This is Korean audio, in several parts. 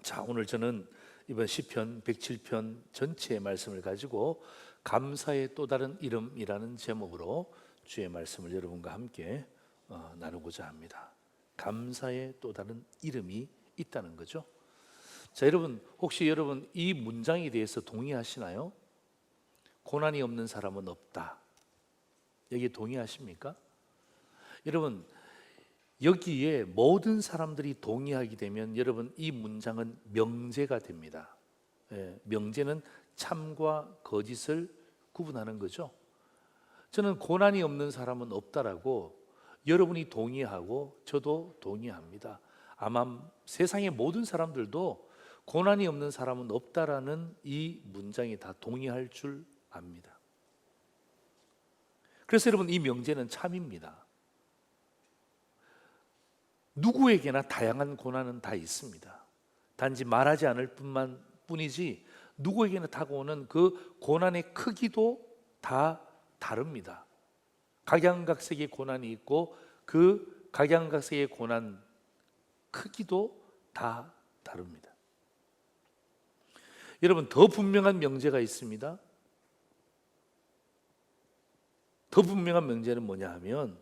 자, 오늘 저는 이번 시편 107편 전체의 말씀을 가지고 감사의 또 다른 이름이라는 제목으로 주의 말씀을 여러분과 함께 나누고자 합니다. 감사의 또 다른 이름이 있다는 거죠. 자, 여러분, 혹시 여러분 이 문장에 대해서 동의하시나요? 고난이 없는 사람은 없다. 여기에 동의하십니까? 여러분, 여기에 모든 사람들이 동의하게 되면 여러분 이 문장은 명제가 됩니다. 명제는 참과 거짓을 구분하는 거죠. 저는 고난이 없는 사람은 없다라고 여러분이 동의하고 저도 동의합니다. 아마 세상의 모든 사람들도 고난이 없는 사람은 없다라는 이 문장에 다 동의할 줄 압니다. 그래서 여러분 이 명제는 참입니다. 누구에게나 다양한 고난은 다 있습니다. 단지 말하지 않을 뿐이지 누구에게나 다가오는 그 고난의 크기도 다 다릅니다. 각양각색의 고난이 있고 그 각양각색의 고난 크기도 다 다릅니다. 여러분, 더 분명한 명제가 있습니다. 더 분명한 명제는 뭐냐 하면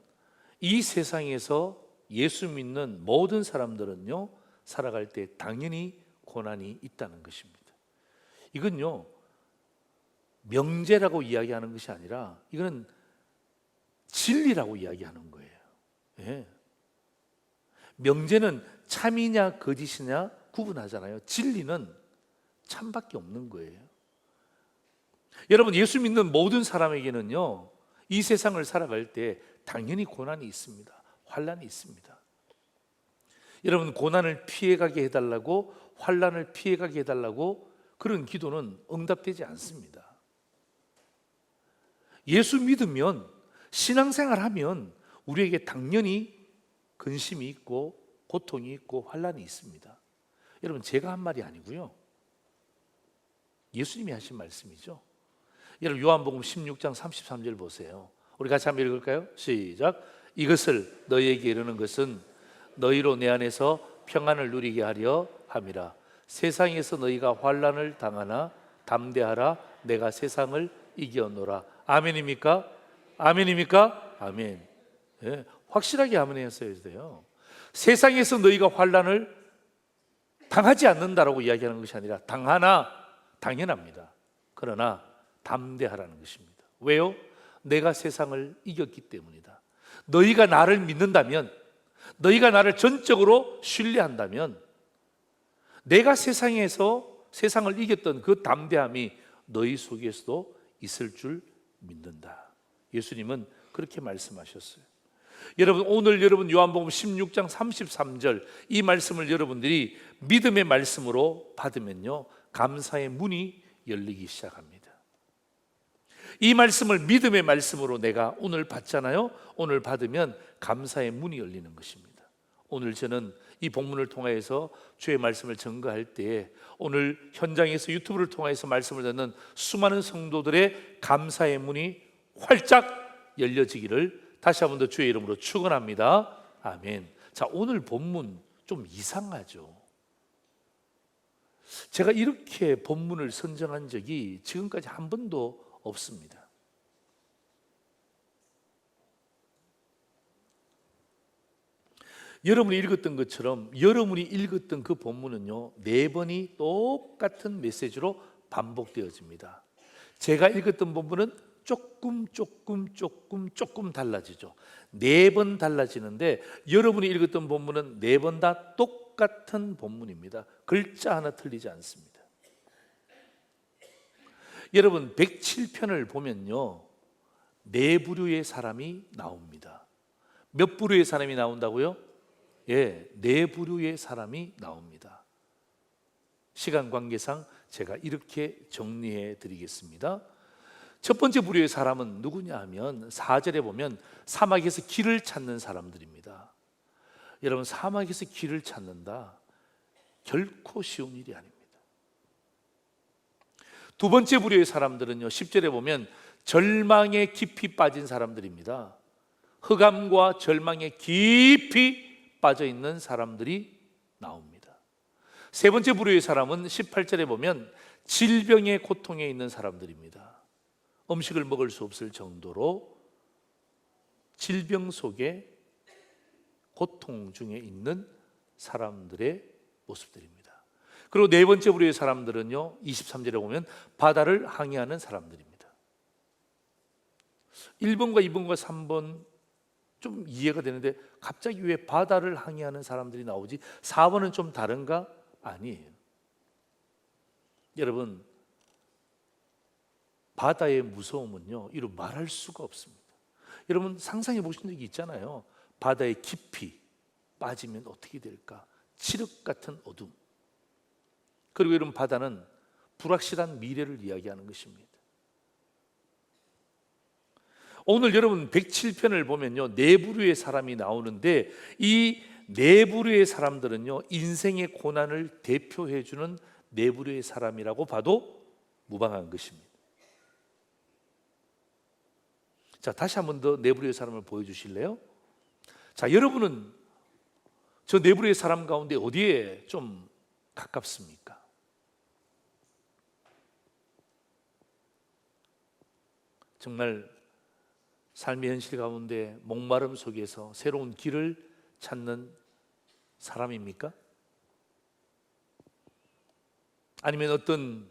이 세상에서 예수 믿는 모든 사람들은요, 살아갈 때 당연히 고난이 있다는 것입니다. 이건요, 명제라고 이야기하는 것이 아니라 이거는 진리라고 이야기하는 거예요. 예. 명제는 참이냐 거짓이냐 구분하잖아요. 진리는 참밖에 없는 거예요. 여러분, 예수 믿는 모든 사람에게는요, 이 세상을 살아갈 때 당연히 고난이 있습니다. 환난이 있습니다. 여러분, 고난을 피해가게 해달라고, 환난을 피해가게 해달라고 그런 기도는 응답되지 않습니다. 예수 믿으면, 신앙생활하면 우리에게 당연히 근심이 있고 고통이 있고 환난이 있습니다. 여러분, 제가 한 말이 아니고요, 예수님이 하신 말씀이죠. 여러분, 요한복음 16장 33절 보세요. 우리 같이 한번 읽을까요? 시작. 이것을 너희에게 이르는 것은 너희로 내 안에서 평안을 누리게 하려 함이라. 세상에서 너희가 환난을 당하나 담대하라. 내가 세상을 이겨노라. 아멘입니까? 아멘입니까? 아멘. 예, 확실하게 아멘 했어야 돼요. 세상에서 너희가 환난을 당하지 않는다라고 이야기하는 것이 아니라 당하나 당연합니다. 그러나 담대하라는 것입니다. 왜요? 내가 세상을 이겼기 때문이다. 너희가 나를 믿는다면, 너희가 나를 전적으로 신뢰한다면 내가 세상에서 세상을 이겼던 그 담대함이 너희 속에서도 있을 줄 믿는다. 예수님은 그렇게 말씀하셨어요. 여러분, 오늘 여러분 요한복음 16장 33절 이 말씀을 여러분들이 믿음의 말씀으로 받으면요, 감사의 문이 열리기 시작합니다. 이 말씀을 믿음의 말씀으로 내가 오늘 받잖아요. 오늘 받으면 감사의 문이 열리는 것입니다. 오늘 저는 이 본문을 통해서 주의 말씀을 증거할 때에 오늘 현장에서 유튜브를 통해서 말씀을 듣는 수많은 성도들의 감사의 문이 활짝 열려지기를 다시 한 번 더 주의 이름으로 축원합니다. 아멘. 자, 오늘 본문 좀 이상하죠. 제가 이렇게 본문을 선정한 적이 지금까지 한 번도 없습니다. 여러분이 읽었던 것처럼 여러분이 읽었던 그 본문은요, 4번이 똑같은 메시지로 반복되어집니다. 제가 읽었던 본문은 조금 달라지죠. 4번 달라지는데 여러분이 읽었던 본문은 4번 다 똑같은 본문입니다. 글자 하나 틀리지 않습니다. 여러분, 107편을 보면요, 4부류의 사람이 나옵니다. 몇 부류의 사람이 나온다고요? 예, 4부류의 사람이 나옵니다. 시간 관계상 제가 이렇게 정리해 드리겠습니다. 첫 번째 부류의 사람은 누구냐 하면 4절에 보면 사막에서 길을 찾는 사람들입니다. 여러분, 사막에서 길을 찾는다, 결코 쉬운 일이 아닙니다. 두 번째 부류의 사람들은요, 10절에 보면 절망에 깊이 빠진 사람들입니다. 흑암과 절망에 깊이 빠져 있는 사람들이 나옵니다. 세 번째 부류의 사람은 18절에 보면 질병의 고통에 있는 사람들입니다. 음식을 먹을 수 없을 정도로 질병 속에 고통 중에 있는 사람들의 모습들입니다. 그리고 네 번째 부류의 사람들은요, 23절에 보면 바다를 항해하는 사람들입니다. 1번과 2번과 3번 좀 이해가 되는데 갑자기 왜 바다를 항해하는 사람들이 나오지? 4번은 좀 다른가? 아니에요. 여러분, 바다의 무서움은요, 이루 말할 수가 없습니다. 여러분 상상해 보신 적이 있잖아요. 바다의 깊이 빠지면 어떻게 될까? 칠흑 같은 어둠. 그리고 여러분, 바다는 불확실한 미래를 이야기하는 것입니다. 오늘 여러분 107편을 보면요, 네 부류의 사람이 나오는데 이 네 부류의 사람들은요, 인생의 고난을 대표해 주는 네 부류의 사람이라고 봐도 무방한 것입니다. 자, 다시 한 번 더 네 부류의 사람을 보여주실래요? 자, 여러분은 저 네 부류의 사람 가운데 어디에 좀 가깝습니까? 정말 삶의 현실 가운데 목마름 속에서 새로운 길을 찾는 사람입니까? 아니면 어떤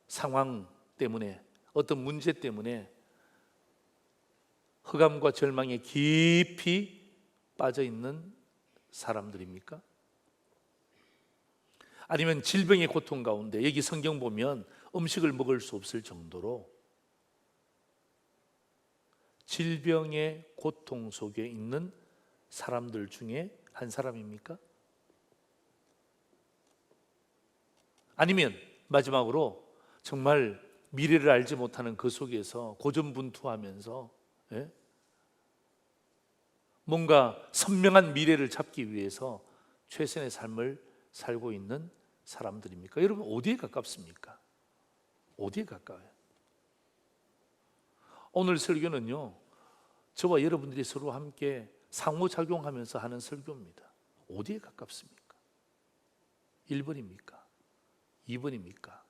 상황 때문에, 어떤 문제 때문에 흑암과 절망에 깊이 빠져 있는 사람들입니까? 아니면 질병의 고통 가운데, 여기 성경 보면 음식을 먹을 수 없을 정도로 질병의 고통 속에 있는 사람들 중에 한 사람입니까? 아니면 마지막으로 정말 미래를 알지 못하는 그 속에서 고전분투하면서 뭔가 선명한 미래를 잡기 위해서 최선의 삶을 살고 있는 사람들입니까? 여러분 어디에 가깝습니까? 어디에 가까워요? 오늘 설교는요, 저와 여러분들이 서로 함께 상호작용하면서 하는 설교입니다. 어디에 가깝습니까? 1번입니까? 2번입니까?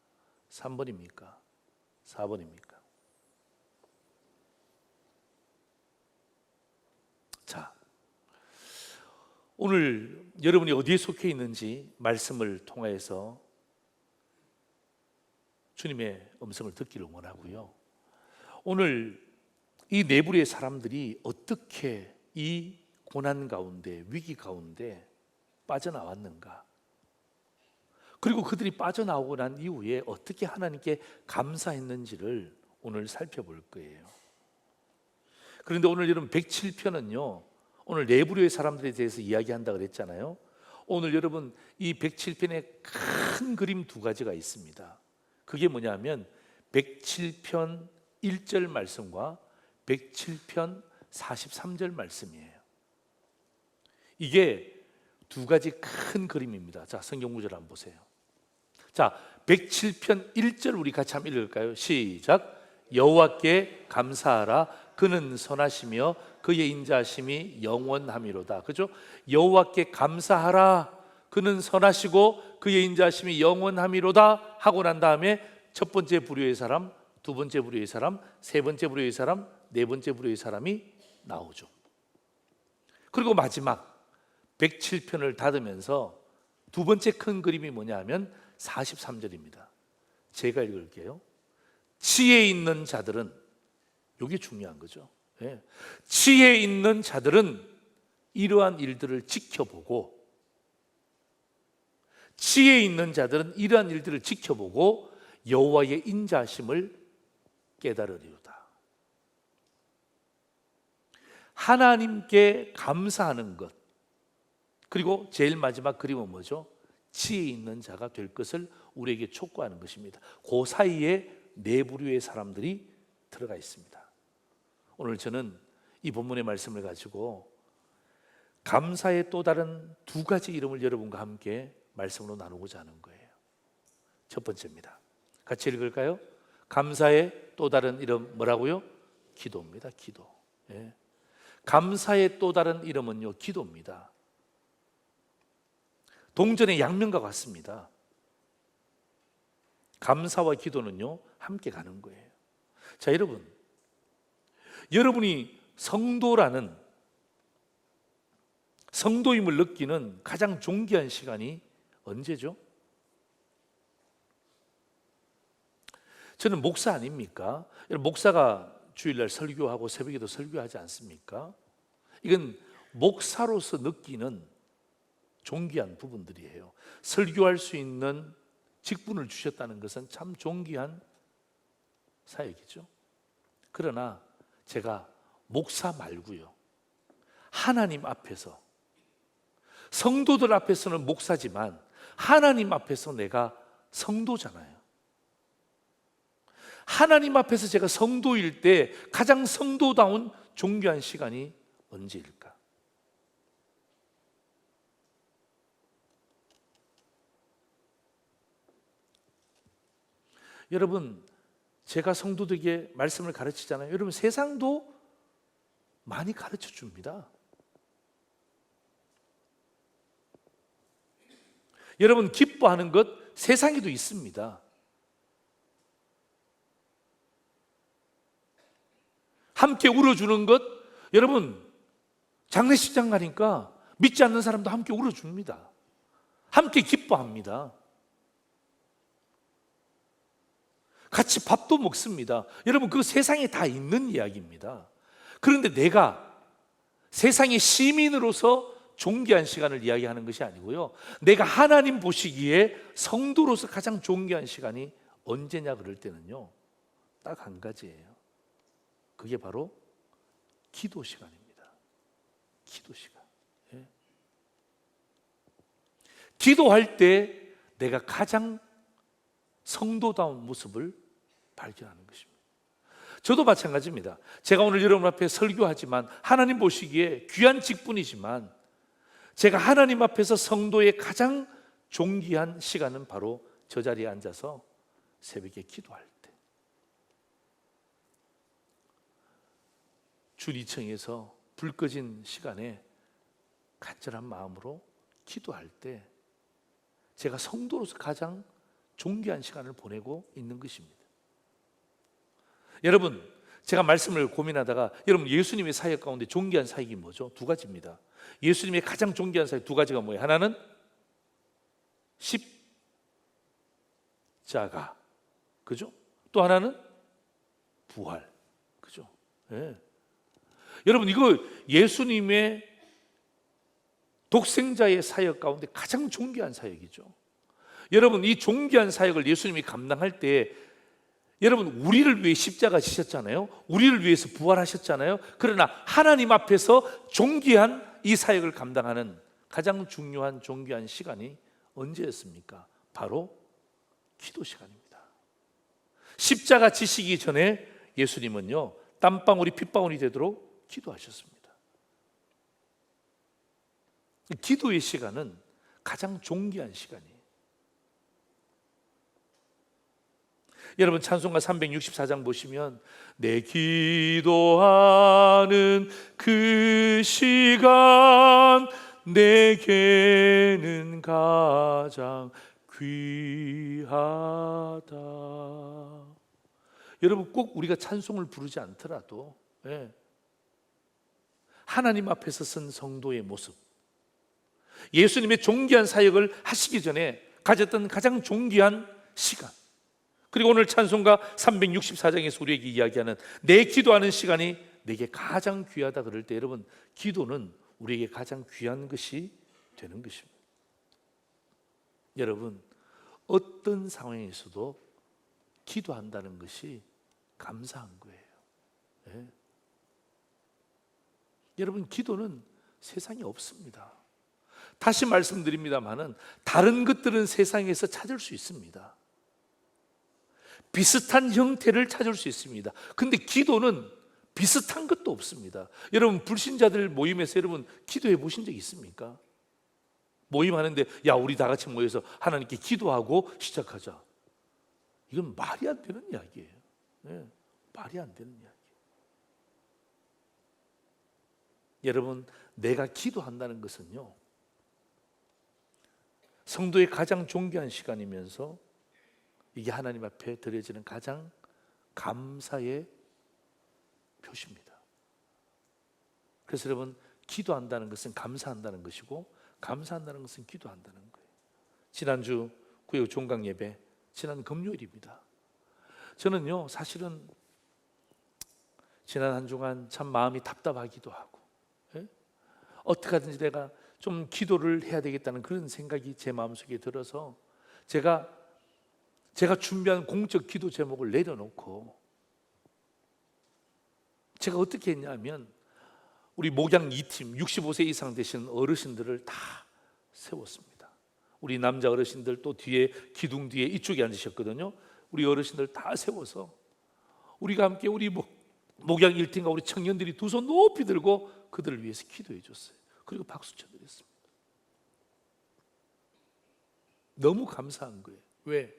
3번입니까? 4번입니까? 자, 오늘 여러분이 어디에 속해 있는지 말씀을 통하여서 주님의 음성을 듣기를 원하고요. 오늘 이 네 부류의 사람들이 어떻게 이 고난 가운데, 위기 가운데 빠져나왔는가? 그리고 그들이 빠져나오고 난 이후에 어떻게 하나님께 감사했는지를 오늘 살펴볼 거예요. 그런데 오늘 여러분 107편은요, 오늘 네 부류의 사람들에 대해서 이야기한다 그랬잖아요. 오늘 여러분 이 107편에 큰 그림 두 가지가 있습니다. 그게 뭐냐면 107편 1절 말씀과 107편 43절 말씀이에요. 이게 두 가지 큰 그림입니다. 자, 성경 구절 한번 보세요. 자, 107편 1절 우리 같이 한번 읽을까요? 시작. 여호와께 감사하라. 그는 선하시며 그의 인자하심이 영원함이로다. 그죠? 여호와께 감사하라. 그는 선하시고 그의 인자하심이 영원함이로다 하고 난 다음에 첫 번째 부류의 사람, 두 번째 부류의 사람, 세 번째 부류의 사람, 네 번째 부류의 사람이 나오죠. 그리고 마지막 107편을 닫으면서 두 번째 큰 그림이 뭐냐 하면 43절입니다. 제가 읽을게요. 지혜 있는 자들은, 이게 중요한 거죠. 지혜 있는 자들은 이러한 일들을 지켜보고, 지혜 있는 자들은 이러한 일들을 지켜보고 여호와의 인자하심을 깨달으리로다. 하나님께 감사하는 것, 그리고 제일 마지막 그림은 뭐죠? 지혜 있는 자가 될 것을 우리에게 촉구하는 것입니다. 그 사이에 네 부류의 사람들이 들어가 있습니다. 오늘 저는 이 본문의 말씀을 가지고 감사의 또 다른 두 가지 이름을 여러분과 함께 말씀으로 나누고자 하는 거예요. 첫 번째입니다. 같이 읽을까요? 감사의 또 다른 이름 뭐라고요? 기도입니다. 기도. 감사의 또 다른 이름은요, 기도입니다. 동전의 양면과 같습니다. 감사와 기도는요 함께 가는 거예요. 자, 여러분이 성도라는, 성도임을 느끼는 가장 존귀한 시간이 언제죠? 저는 목사 아닙니까? 목사가 주일날 설교하고 새벽에도 설교하지 않습니까? 이건 목사로서 느끼는 존귀한 부분들이에요. 설교할 수 있는 직분을 주셨다는 것은 참 존귀한 사역이죠. 그러나 제가 목사 말고요, 하나님 앞에서, 성도들 앞에서는 목사지만 하나님 앞에서 내가 성도잖아요. 하나님 앞에서 제가 성도일 때 가장 성도다운 존귀한 시간이 언제일까? 여러분, 제가 성도들에게 말씀을 가르치잖아요. 여러분, 세상도 많이 가르쳐 줍니다. 여러분, 기뻐하는 것 세상에도 있습니다. 함께 울어주는 것, 여러분, 장례식장 가니까 믿지 않는 사람도 함께 울어줍니다. 함께 기뻐합니다. 같이 밥도 먹습니다. 여러분, 그거 세상에 다 있는 이야기입니다. 그런데 내가 세상의 시민으로서 존귀한 시간을 이야기하는 것이 아니고요, 내가 하나님 보시기에 성도로서 가장 존귀한 시간이 언제냐 그럴 때는요, 딱 한 가지예요. 그게 바로 기도 시간입니다. 기도 시간. 예. 기도할 때 내가 가장 성도다운 모습을 발견하는 것입니다. 저도 마찬가지입니다. 제가 오늘 여러분 앞에 설교하지만 하나님 보시기에 귀한 직분이지만 제가 하나님 앞에서 성도의 가장 존귀한 시간은 바로 저 자리에 앉아서 새벽에 기도할 때, 주 2층에서 불 꺼진 시간에 간절한 마음으로 기도할 때 제가 성도로서 가장 존귀한 시간을 보내고 있는 것입니다. 여러분, 제가 말씀을 고민하다가, 여러분, 예수님의 사역 가운데 존귀한 사역이 뭐죠? 두 가지입니다. 예수님의 가장 존귀한 사역 두 가지가 뭐예요? 하나는 십자가, 그죠? 또 하나는 부활, 그죠? 예. 여러분, 이거 예수님의 독생자의 사역 가운데 가장 존귀한 사역이죠. 여러분, 이 존귀한 사역을 예수님이 감당할 때, 여러분, 우리를 위해 십자가 지셨잖아요. 우리를 위해서 부활하셨잖아요. 그러나 하나님 앞에서 존귀한 이 사역을 감당하는 가장 중요한 존귀한 시간이 언제였습니까? 바로 기도 시간입니다. 십자가 지시기 전에 예수님은요, 땀방울이 핏방울이 되도록 기도하셨습니다. 기도의 시간은 가장 존귀한 시간이에요. 여러분, 찬송가 364장 보시면 내 기도하는 그 시간 내게는 가장 귀하다. 여러분, 꼭 우리가 찬송을 부르지 않더라도 하나님 앞에서 선 성도의 모습, 예수님의 존귀한 사역을 하시기 전에 가졌던 가장 존귀한 시간, 그리고 오늘 찬송가 364장에서 우리에게 이야기하는 내 기도하는 시간이 내게 가장 귀하다 그럴 때, 여러분, 기도는 우리에게 가장 귀한 것이 되는 것입니다. 여러분, 어떤 상황에서도 기도한다는 것이 감사한 거예요. 네. 여러분, 기도는 세상에 없습니다. 다시 말씀드립니다만은 다른 것들은 세상에서 찾을 수 있습니다. 비슷한 형태를 찾을 수 있습니다. 근데 기도는 비슷한 것도 없습니다. 여러분, 불신자들 모임에서 여러분 기도해 보신 적 있습니까? 모임하는데 야, 우리 다 같이 모여서 하나님께 기도하고 시작하자. 이건 말이 안 되는 이야기예요. 네, 말이 안 되는 이야기. 여러분, 내가 기도한다는 것은요, 성도의 가장 존귀한 시간이면서 이게 하나님 앞에 드려지는 가장 감사의 표시입니다. 그래서 여러분, 기도한다는 것은 감사한다는 것이고, 감사한다는 것은 기도한다는 거예요. 지난주 구역 종강 예배, 지난 금요일입니다. 저는요, 사실은 지난 한 주간 참 마음이 답답하기도 하고, 어떻게 하든지 내가 좀 기도를 해야 되겠다는 그런 생각이 제 마음속에 들어서 제가 준비한 공적 기도 제목을 내려놓고 제가 어떻게 했냐면 우리 목양 2팀 65세 이상 되신 어르신들을 다 세웠습니다. 우리 남자 어르신들 또 뒤에 기둥 뒤에 이쪽에 앉으셨거든요. 우리 어르신들 다 세워서 우리가 함께 우리 목양 1팀과 우리 청년들이 두 손 높이 들고 그들을 위해서 기도해 줬어요. 그리고 박수 쳐드렸습니다. 너무 감사한 거예요. 왜?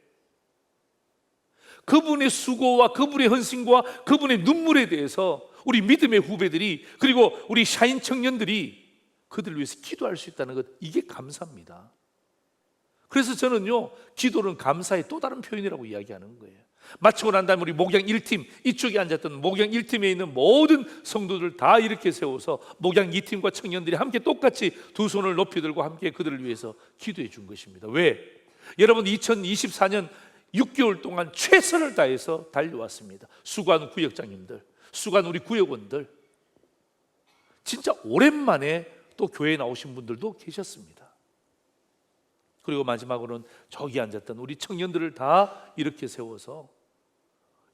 그분의 수고와 그분의 헌신과 그분의 눈물에 대해서 우리 믿음의 후배들이, 그리고 우리 샤인 청년들이 그들을 위해서 기도할 수 있다는 것, 이게 감사합니다. 그래서 저는요, 기도는 감사의 또 다른 표현이라고 이야기하는 거예요. 마치고 난 다음에 우리 목양 1팀, 이쪽에 앉았던 목양 1팀에 있는 모든 성도들 다 이렇게 세워서 목양 2팀과 청년들이 함께 똑같이 두 손을 높이 들고 함께 그들을 위해서 기도해 준 것입니다. 왜? 여러분, 2024년 6개월 동안 최선을 다해서 달려왔습니다. 수고한 구역장님들, 수고한 우리 구역원들, 진짜 오랜만에 또 교회에 나오신 분들도 계셨습니다. 그리고 마지막으로는 저기 앉았던 우리 청년들을 다 이렇게 세워서,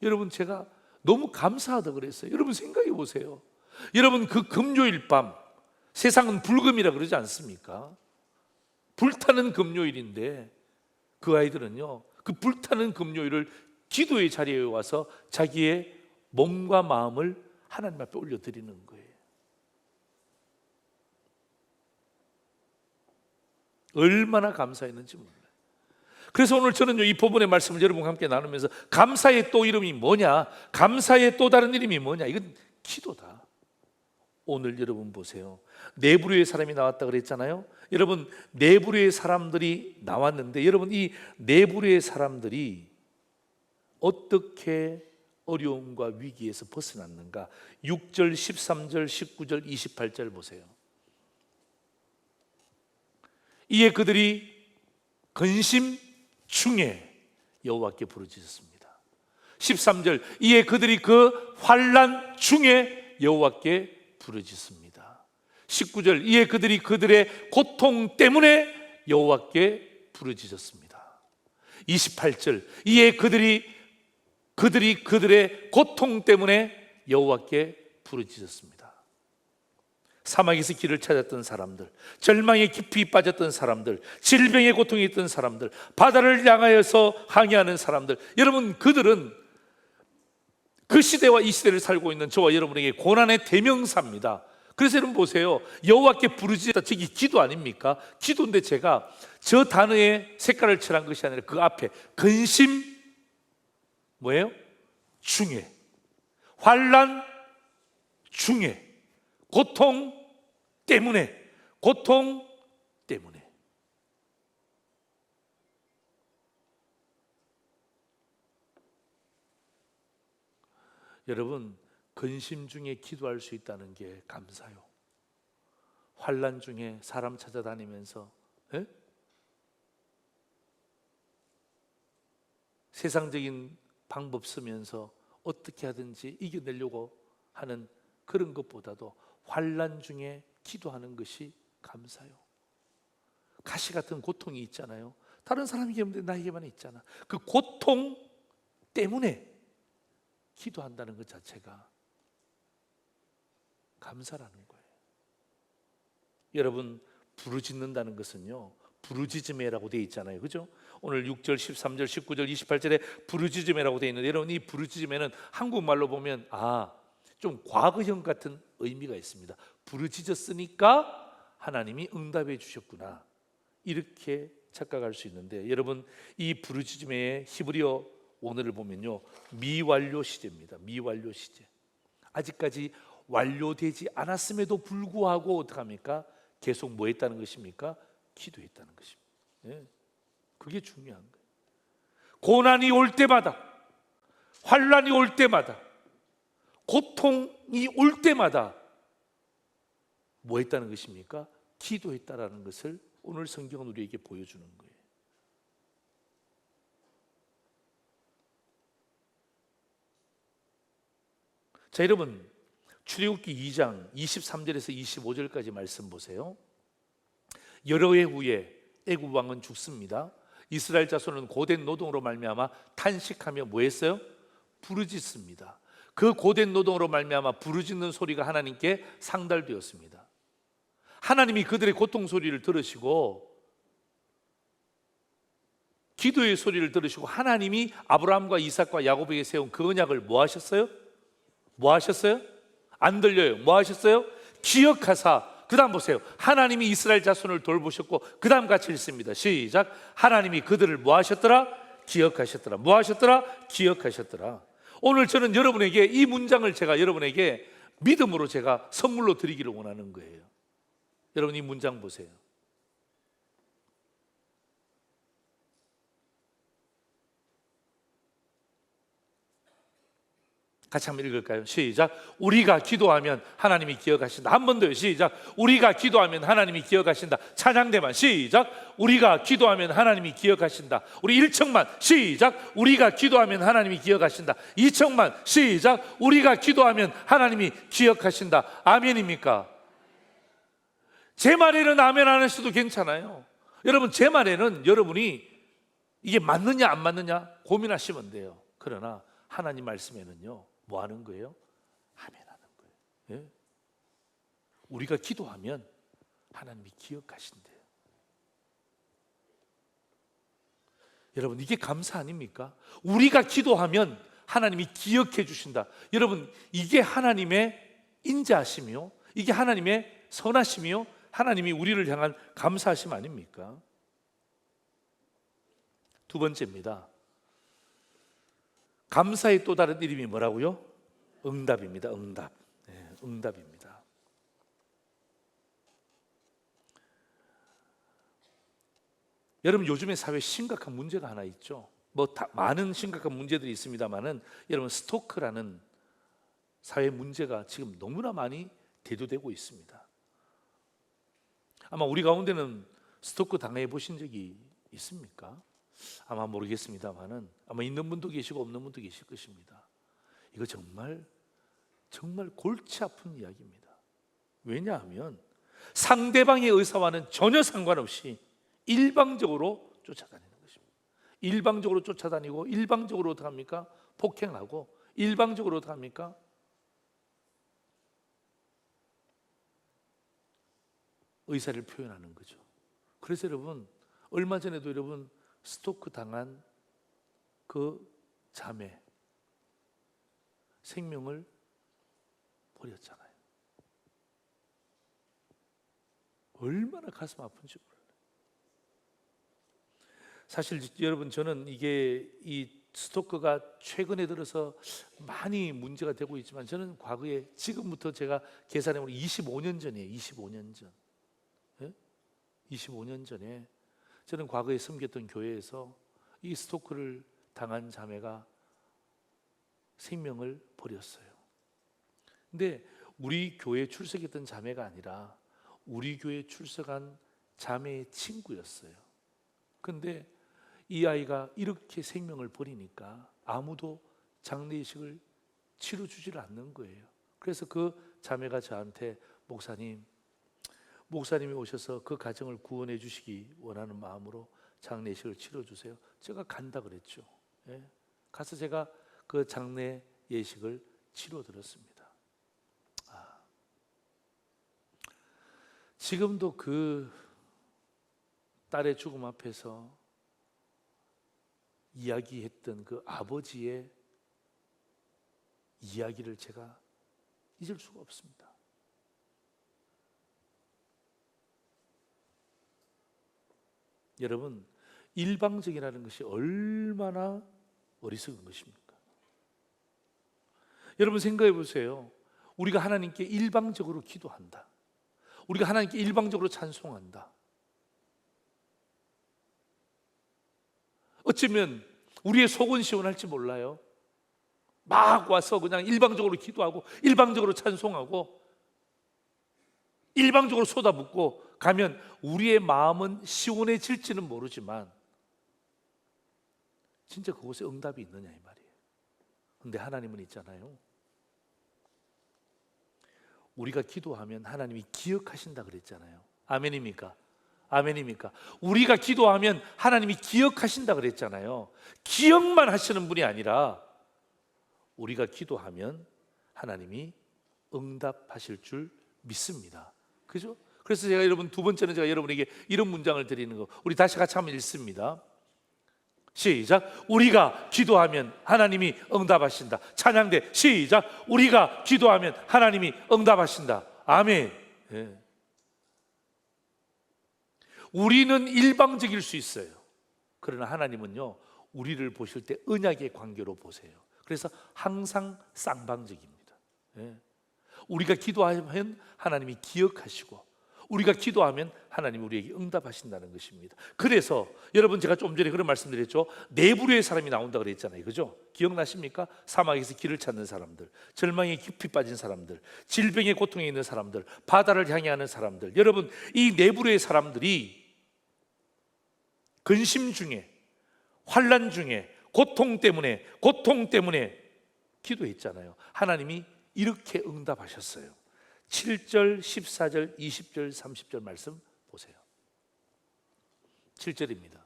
여러분, 제가 너무 감사하다 그랬어요. 여러분 생각해 보세요. 여러분, 그 금요일 밤, 세상은 불금이라 그러지 않습니까? 불타는 금요일인데 그 아이들은요, 그 불타는 금요일을 기도의 자리에 와서 자기의 몸과 마음을 하나님 앞에 올려드리는 거예요. 얼마나 감사했는지 몰라요. 그래서 오늘 저는 이 부분의 말씀을 여러분과 함께 나누면서 감사의 또 이름이 뭐냐, 감사의 또 다른 이름이 뭐냐, 이건 기도다. 오늘 여러분 보세요. 네 부류의 사람이 나왔다 그랬잖아요. 여러분, 네 부류의 사람들이 나왔는데, 여러분, 이 네 부류의 사람들이 어떻게 어려움과 위기에서 벗어났는가? 6절, 13절, 19절, 28절 보세요. 이에 그들이 근심 중에 여호와께 부르짖었습니다. 13절, 이에 그들이 그 환난 중에 여호와께 부르짖습니다. 19절, 이에 그들이 그들의 고통 때문에 여호와께 부르짖었습니다. 28절, 이에 그들이 그들의 고통 때문에 여호와께 부르짖었습니다. 사막에서 길을 찾았던 사람들, 절망에 깊이 빠졌던 사람들, 질병의 고통에 있던 사람들, 바다를 향하여서 항해하는 사람들, 여러분, 그들은 그 시대와 이 시대를 살고 있는 저와 여러분에게 고난의 대명사입니다. 그래서 여러분 보세요. 여호와께 부르짖다, 저기 기도 아닙니까? 기도인데 제가 저 단어의 색깔을 칠한 것이 아니라 그 앞에 근심, 뭐예요? 중에, 환난 중에, 고통 때문에, 고통 때문에. 여러분, 근심 중에 기도할 수 있다는 게 감사요. 환난 중에 사람 찾아다니면서 세상적인 방법 쓰면서 어떻게 하든지 이겨내려고 하는 그런 것보다도 환난 중에 기도하는 것이 감사요. 가시 같은 고통이 있잖아요. 다른 사람에게 없는데 나에게만 있잖아. 그 고통 때문에 기도한다는 것 자체가 감사라는 거예요. 여러분, 부르짖는다는 것은요, 부르짖음에라고 되어 있잖아요. 그죠? 오늘 6절, 13절, 19절, 28절에 부르짖음에라고 되어 있는데, 여러분, 이 부르짖음에는 한국말로 보면 좀 과거형 같은 의미가 있습니다. 부르짖었으니까 하나님이 응답해 주셨구나, 이렇게 착각할 수 있는데, 여러분, 이 부르짖음의 히브리어 원어를 보면요, 미완료 시제입니다. 미완료 시제. 아직까지 완료되지 않았음에도 불구하고 어떡합니까? 계속 뭐 했다는 것입니까? 기도했다는 것입니다. 그게 중요한 거예요. 고난이 올 때마다, 환난이 올 때마다, 고통이 올 때마다 뭐 했다는 것입니까? 기도했다라는 것을 오늘 성경은 우리에게 보여주는 거예요. 자, 여러분, 출애굽기 2장 23절에서 25절까지 말씀 보세요. 여러 해 후에 애굽 왕은 죽습니다. 이스라엘 자손은 고된 노동으로 말미암아 탄식하며 뭐 했어요? 부르짖습니다. 그 고된 노동으로 말미암아 부르짖는 소리가 하나님께 상달되었습니다. 하나님이 그들의 고통 소리를 들으시고, 기도의 소리를 들으시고, 하나님이 아브라함과 이삭과 야곱에게 세운 그 언약을 뭐 하셨어요? 뭐 하셨어요? 안 들려요. 뭐 하셨어요? 기억하사. 그 다음 보세요. 하나님이 이스라엘 자손을 돌보셨고, 그 다음 같이 읽습니다. 시작. 하나님이 그들을 뭐 하셨더라? 기억하셨더라. 뭐 하셨더라? 기억하셨더라. 오늘 저는 여러분에게 이 문장을 제가 여러분에게 믿음으로 제가 선물로 드리기를 원하는 거예요. 여러분, 이 문장 보세요. 같이 한번 읽을까요? 시작. 우리가 기도하면 하나님이 기억하신다. 한 번 더요. 시작. 우리가 기도하면 하나님이 기억하신다. 찬양대만. 시작. 우리가 기도하면 하나님이 기억하신다. 우리 1청만. 시작. 우리가 기도하면 하나님이 기억하신다. 2청만. 시작. 우리가 기도하면 하나님이 기억하신다. 아멘입니까? 제 말에는 아멘 안 하셔도 괜찮아요. 여러분, 제 말에는 여러분이 이게 맞느냐 안 맞느냐 고민하시면 돼요. 그러나 하나님 말씀에는요, 뭐 하는 거예요? 아멘하는 거예요. 예? 우리가 기도하면 하나님이 기억하신대요. 여러분, 이게 감사 아닙니까? 우리가 기도하면 하나님이 기억해 주신다. 여러분, 이게 하나님의 인자하심이요, 이게 하나님의 선하심이요, 하나님이 우리를 향한 감사하심 아닙니까? 두 번째입니다. 감사의 또 다른 이름이 뭐라고요? 응답입니다. 응답. 네, 응답입니다. 여러분, 요즘에 사회에 심각한 문제가 하나 있죠. 많은 심각한 문제들이 있습니다만은, 여러분, 스토커라는 사회 문제가 지금 너무나 많이 대두되고 있습니다. 아마 우리 가운데는 스토커 당해 보신 적이 있습니까? 아마 모르겠습니다만은, 아마 있는 분도 계시고 없는 분도 계실 것입니다. 이거 정말 골치 아픈 이야기입니다. 왜냐하면 상대방의 의사와는 전혀 상관없이 일방적으로 쫓아다니는 것입니다. 일방적으로 쫓아다니고, 일방적으로 어떻게 합니까? 폭행하고, 일방적으로 어떻게 합니까? 의사를 표현하는 거죠. 그래서 여러분, 얼마 전에도 여러분 스토크 당한 그 자매 생명을 버렸잖아요. 얼마나 가슴 아픈지 몰라요. 사실 여러분, 저는 이 스토커가 최근에 들어서 많이 문제가 되고 있지만, 저는 과거에, 지금부터 제가 계산해보면 25년 전이에요. 25년 전. 25년 전에 저는 과거에 섬겼던 교회에서 이 스토커를 당한 자매가 생명을 버렸어요. 근데 우리 교회에 출석했던 자매가 아니라 우리 교회에 출석한 자매의 친구였어요. 근데 이 아이가 이렇게 생명을 버리니까 아무도 장례식을 치러주지를 않는 거예요. 그래서 그 자매가 저한테, 목사님이 오셔서 그 가정을 구원해 주시기 원하는 마음으로 장례식을 치러주세요. 제가 간다 그랬죠. 예? 가서 제가 그 장례 예식을 치러드렸습니다. 지금도 그 딸의 죽음 앞에서 이야기했던 그 아버지의 이야기를 제가 잊을 수가 없습니다. 여러분, 일방적이라는 것이 얼마나 어리석은 것입니까? 여러분, 생각해 보세요. 우리가 하나님께 일방적으로 기도한다. 우리가 하나님께 일방적으로 찬송한다. 어쩌면 우리의 속은 시원할지 몰라요. 막 와서 그냥 일방적으로 기도하고 일방적으로 찬송하고 일방적으로 쏟아붓고 가면 우리의 마음은 시원해질지는 모르지만 진짜 그곳에 응답이 있느냐 이 말이에요. 근데 하나님은 있잖아요, 우리가 기도하면 하나님이 기억하신다 그랬잖아요. 아멘입니까? 아멘입니까? 우리가 기도하면 하나님이 기억하신다 그랬잖아요. 기억만 하시는 분이 아니라 우리가 기도하면 하나님이 응답하실 줄 믿습니다. 그죠? 그래서 제가 여러분 두 번째는 제가 여러분에게 이런 문장을 드리는 거, 우리 다시 같이 한번 읽습니다. 시작. 우리가 기도하면 하나님이 응답하신다. 찬양대 시작. 우리가 기도하면 하나님이 응답하신다. 아멘. 예. 우리는 일방적일 수 있어요. 그러나 하나님은요, 우리를 보실 때 언약의 관계로 보세요. 그래서 항상 쌍방적입니다. 예. 우리가 기도하면 하나님이 기억하시고 우리가 기도하면 하나님이 우리에게 응답하신다는 것입니다. 그래서 여러분, 제가 좀 전에 그런 말씀드렸죠. 네 부류의 사람이 나온다 그랬잖아요. 그죠? 기억나십니까? 사막에서 길을 찾는 사람들, 절망에 깊이 빠진 사람들, 질병의 고통에 있는 사람들, 바다를 향해 하는 사람들. 여러분, 이 네 부류의 사람들이 근심 중에, 환난 중에, 고통 때문에 기도했잖아요. 하나님이 이렇게 응답하셨어요. 7절, 14절, 20절, 30절 말씀 보세요. 7절입니다.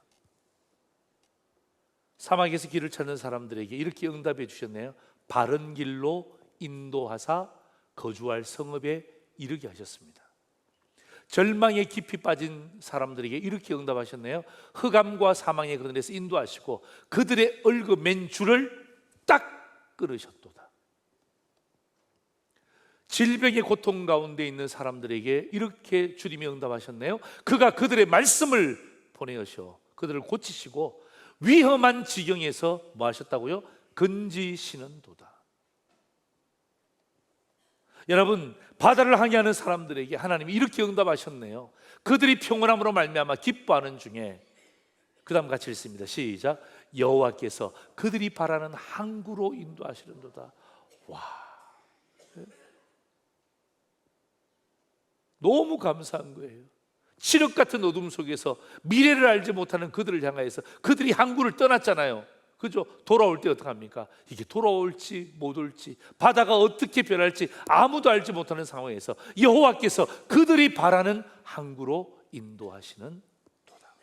사막에서 길을 찾는 사람들에게 이렇게 응답해 주셨네요. 바른 길로 인도하사 거주할 성읍에 이르게 하셨습니다. 절망에 깊이 빠진 사람들에게 이렇게 응답하셨네요. 흑암과 사망의 그런 데서 인도하시고 그들의 얽어맨 줄을 딱 끊으셨도다. 질병의 고통 가운데 있는 사람들에게 이렇게 주님이 응답하셨네요. 그가 그들의 말씀을 보내셔 그들을 고치시고 위험한 지경에서 뭐 하셨다고요? 건지시는 도다. 여러분, 바다를 항해하는 사람들에게 하나님이 이렇게 응답하셨네요. 그들이 평온함으로 말미암아 기뻐하는 중에 그 다음 같이 읽습니다. 시작. 여호와께서 그들이 바라는 항구로 인도하시는도다. 와, 너무 감사한 거예요. 칠흑 같은 어둠 속에서 미래를 알지 못하는 그들을 향하여서 그들이 항구를 떠났잖아요. 그죠? 돌아올 때 어떡합니까? 이게 돌아올지 못 올지, 바다가 어떻게 변할지 아무도 알지 못하는 상황에서 여호와께서 그들이 바라는 항구로 인도하시는 도다.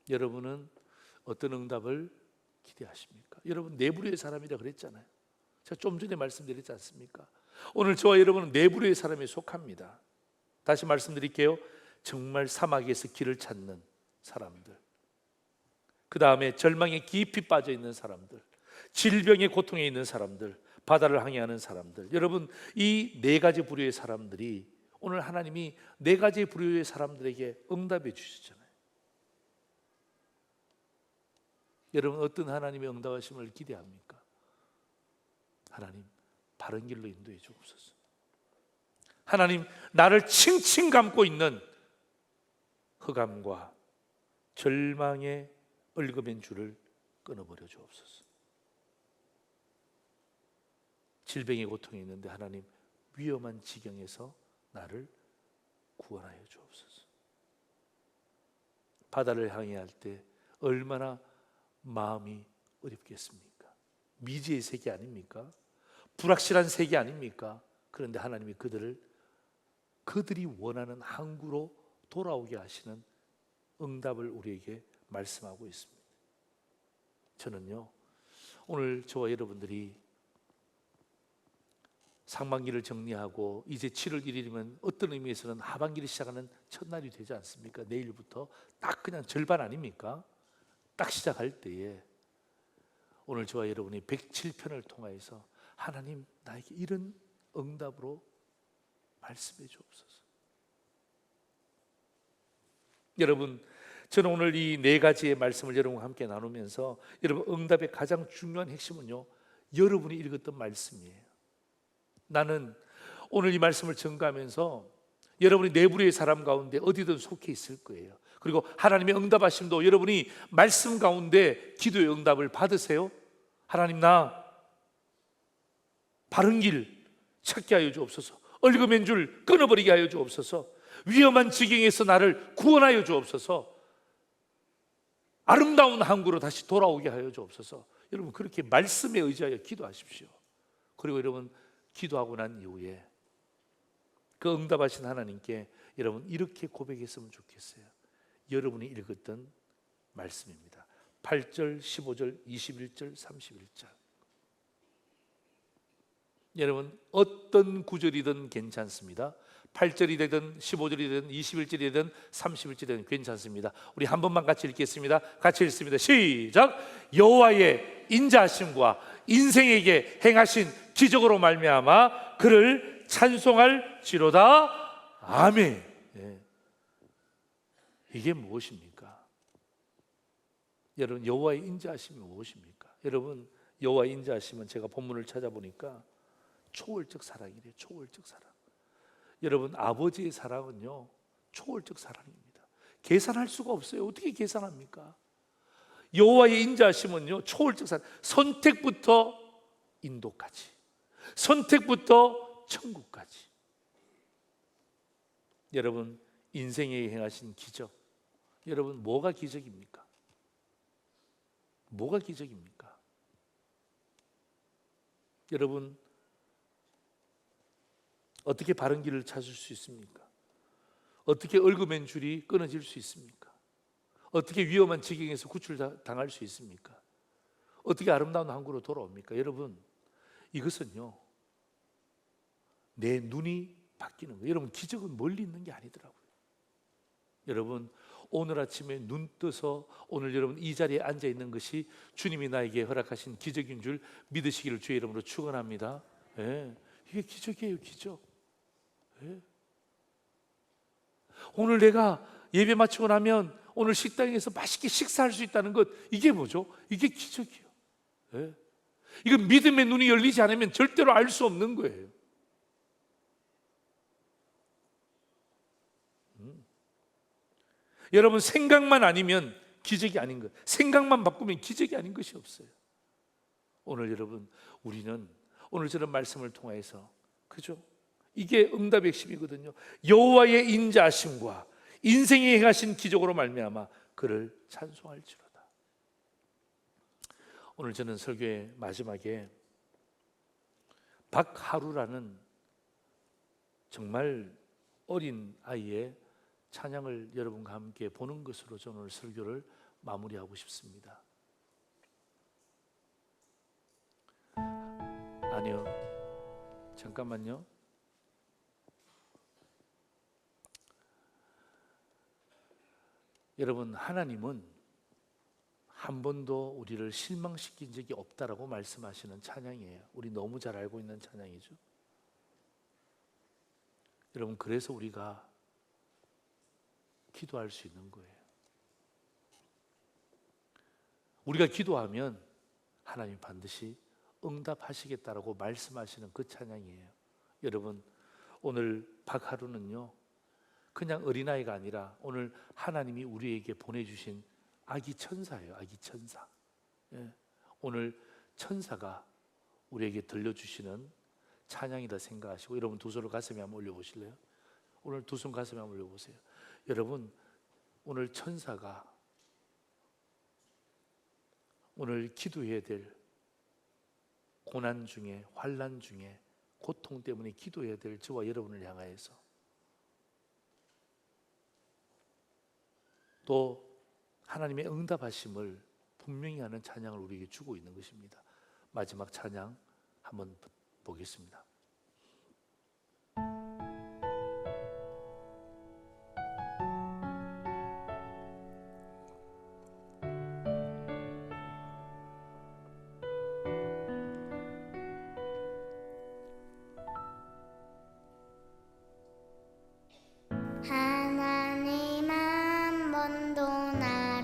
여러분은 어떤 응답을 기대하십니까? 여러분, 네 부류의 사람이라 그랬잖아요. 제가 좀 전에 말씀드렸지 않습니까? 오늘 저와 여러분은 네 부류의 사람에 속합니다. 다시 말씀드릴게요. 정말 사막에서 길을 찾는 사람들, 그 다음에 절망에 깊이 빠져 있는 사람들, 질병의 고통에 있는 사람들, 바다를 항해하는 사람들. 여러분, 이 네 가지 부류의 사람들이 오늘 하나님이 네 가지 부류의 사람들에게 응답해 주시잖아요. 여러분, 어떤 하나님의 응답하심을 기대합니까? 하나님, 바른 길로 인도해 주옵소서. 하나님, 나를 칭칭 감고 있는 흑암과 절망의 얽어맨 줄을 끊어버려 주옵소서. 질병의 고통이 있는데 하나님, 위험한 지경에서 나를 구원하여 주옵소서. 바다를 항해할 때 얼마나 마음이 어렵겠습니까? 미지의 세계 아닙니까? 불확실한 세계 아닙니까? 그런데 하나님이 그들이 원하는 항구로 돌아오게 하시는 응답을 우리에게 말씀하고 있습니다. 저는요, 오늘 저와 여러분들이 상반기를 정리하고 이제 7월 1일이면 어떤 의미에서는 하반기를 시작하는 첫날이 되지 않습니까? 내일부터 딱 그냥 절반 아닙니까? 딱 시작할 때에 오늘 저와 여러분이 107편을 통하여서 하나님, 나에게 이런 응답으로 말씀해 주옵소서. 여러분, 저는 오늘 이 네 가지의 말씀을 여러분과 함께 나누면서 여러분, 응답의 가장 중요한 핵심은요, 여러분이 읽었던 말씀이에요. 나는 오늘 이 말씀을 전가하면서 여러분이 네 부류의 사람 가운데 어디든 속해 있을 거예요. 그리고 하나님의 응답하심도 여러분이 말씀 가운데 기도의 응답을 받으세요. 하나님, 나 바른 길 찾게 하여 주옵소서. 얽어맨 줄 끊어버리게 하여 주옵소서. 위험한 지경에서 나를 구원하여 주옵소서. 아름다운 항구로 다시 돌아오게 하여 주옵소서. 여러분, 그렇게 말씀에 의지하여 기도하십시오. 그리고 여러분, 기도하고 난 이후에 그 응답하신 하나님께 여러분 이렇게 고백했으면 좋겠어요. 여러분이 읽었던 말씀입니다. 8절, 15절, 21절, 31절. 여러분, 어떤 구절이든 괜찮습니다. 8절이 되든 15절이 되든 21절이 되든 31절이 되든 괜찮습니다. 우리 한 번만 같이 읽겠습니다. 같이 읽습니다. 시작. 여호와의 인자하심과 인생에게 행하신 기적으로 말미암아 그를 찬송할지로다. 아멘. 예. 이게 무엇입니까? 여러분, 여호와의 인자하심이 무엇입니까? 여러분, 여호와의 인자하심은 제가 본문을 찾아보니까 초월적 사랑이래요. 초월적 사랑. 여러분, 아버지의 사랑은요 초월적 사랑입니다. 계산할 수가 없어요. 어떻게 계산합니까? 여호와의 인자하심은요 초월적 사랑. 선택부터 인도까지, 선택부터 천국까지. 여러분, 인생에 행하신 기적, 여러분 뭐가 기적입니까? 뭐가 기적입니까? 여러분, 어떻게 바른 길을 찾을 수 있습니까? 어떻게 얽어맨 줄이 끊어질 수 있습니까? 어떻게 위험한 지경에서 구출당할 수 있습니까? 어떻게 아름다운 항구로 돌아옵니까? 여러분, 이것은요 내 눈이 바뀌는 거예요. 여러분, 기적은 멀리 있는 게 아니더라고요. 여러분, 오늘 아침에 눈 떠서 오늘 여러분 이 자리에 앉아 있는 것이 주님이 나에게 허락하신 기적인 줄 믿으시기를 주의 이름으로 축원합니다. 예, 이게 기적이에요, 기적. 예. 오늘 내가 예배 마치고 나면 오늘 식당에서 맛있게 식사할 수 있다는 것, 이게 뭐죠? 이게 기적이에요. 예. 이건 믿음의 눈이 열리지 않으면 절대로 알 수 없는 거예요. 여러분, 생각만 아니면 기적이 아닌 것, 생각만 바꾸면 기적이 아닌 것이 없어요. 오늘 여러분, 우리는 오늘 저런 말씀을 통해서, 그죠? 이게 응답의 핵심이거든요. 여호와의 인자하심과 인생에 행하신 기적으로 말미암아 그를 찬송할지로다. 오늘 저는 설교의 마지막에 박하루라는 정말 어린 아이의 찬양을 여러분과 함께 보는 것으로 저는 오늘 설교를 마무리하고 싶습니다. 아니요, 잠깐만요. 여러분, 하나님은 한 번도 우리를 실망시킨 적이 없다라고 말씀하시는 찬양이에요. 우리 너무 잘 알고 있는 찬양이죠. 여러분, 그래서 우리가 기도할 수 있는 거예요. 우리가 기도하면 하나님 반드시 응답하시겠다라고 말씀하시는 그 찬양이에요. 여러분, 오늘 박하루는요 그냥 어린아이가 아니라 오늘 하나님이 우리에게 보내주신 아기 천사예요. 아기 천사. 예. 오늘 천사가 우리에게 들려주시는 찬양이다 생각하시고, 여러분 두 손을 가슴에 한번 올려보실래요? 오늘 두 손 가슴에 한번 올려보세요. 여러분, 오늘 천사가 오늘 기도해야 될 고난 중에, 환난 중에, 고통 때문에 기도해야 될 저와 여러분을 향하여서 또 하나님의 응답하심을 분명히 하는 찬양을 우리에게 주고 있는 것입니다. 마지막 찬양 한번 보겠습니다. 하나님 한 번도 나를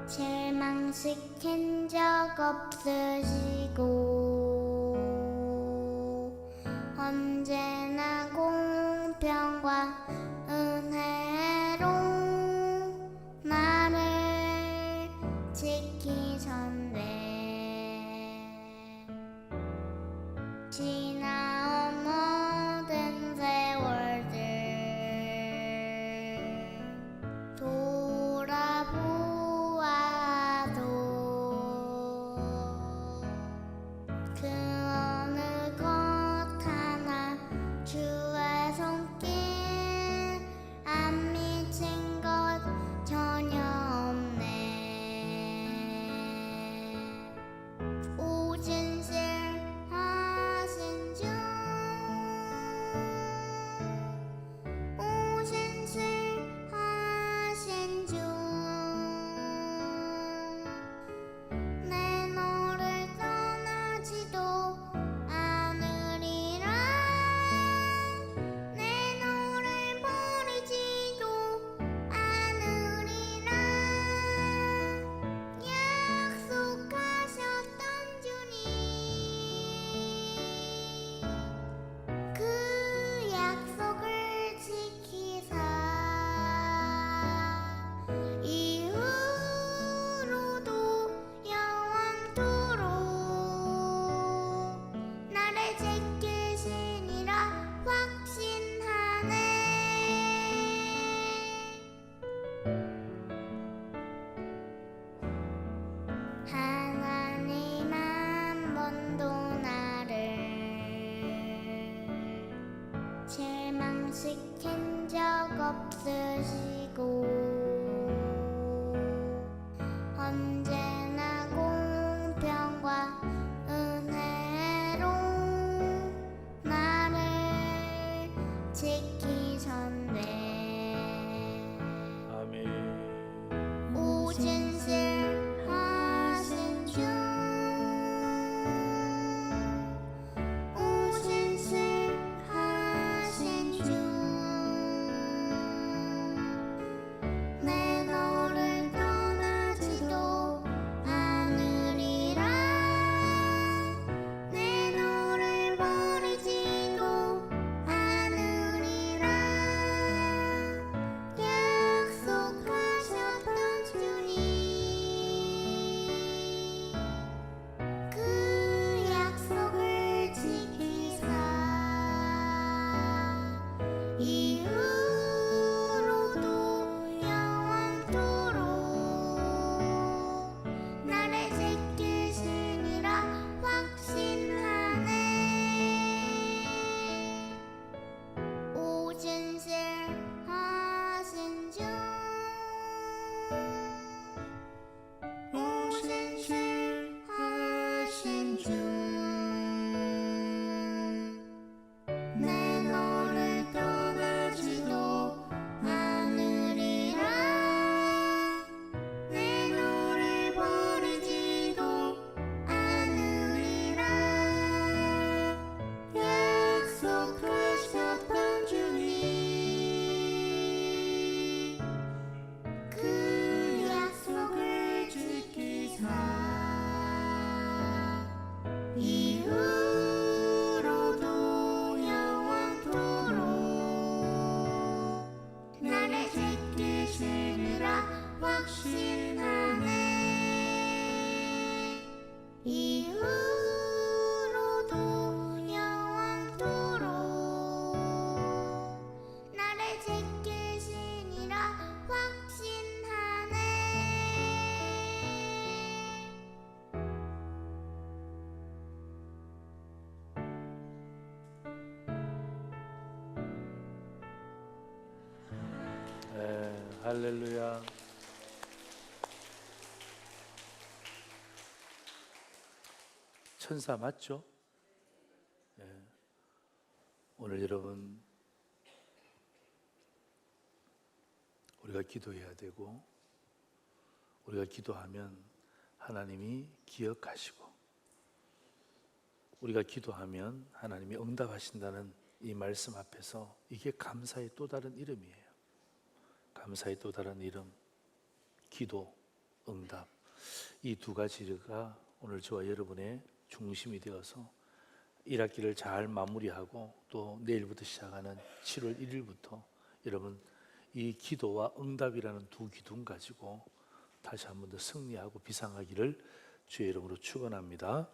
실망시킨 적 없으시고 언제나 공평과 실망시킨 적 없으시고 언제나 공평과 은혜로 나를 지키셨네. 아멘. 오진실하신 주 오진실하신 주 내 너를 떠나지도 않으리라 내 너를 버리지도 않으리라 약속하셨던 주님 그 약속을 지키사 이후로도 영원토록 나를 지키시니라 확신하네. 오진실하신 주 오진실하신 주 내 너를 떠나지도 않으리라 내 너를 버리지도 않으리라 약속하셨던 주님 그 약속을 지키사 이후로도 영원토록 나를 지키시리라 확신하네. 이후로도 영원토록 나를 지키시리라 확신하네. 할렐루야. 천사 맞죠? 오늘 여러분 우리가 기도해야 되고 우리가 기도하면 하나님이 기억하시고 우리가 기도하면 하나님이 응답하신다는 이 말씀 앞에서 이게 감사의 또 다른 이름이에요. 감사의 또 다른 이름, 기도, 응답. 이 두 가지가 오늘 저와 여러분의 중심이 되어서 1학기를 잘 마무리하고 또 내일부터 시작하는 7월 1일부터 여러분 이 기도와 응답이라는 두 기둥 가지고 다시 한 번 더 승리하고 비상하기를 주의 이름으로 축원합니다.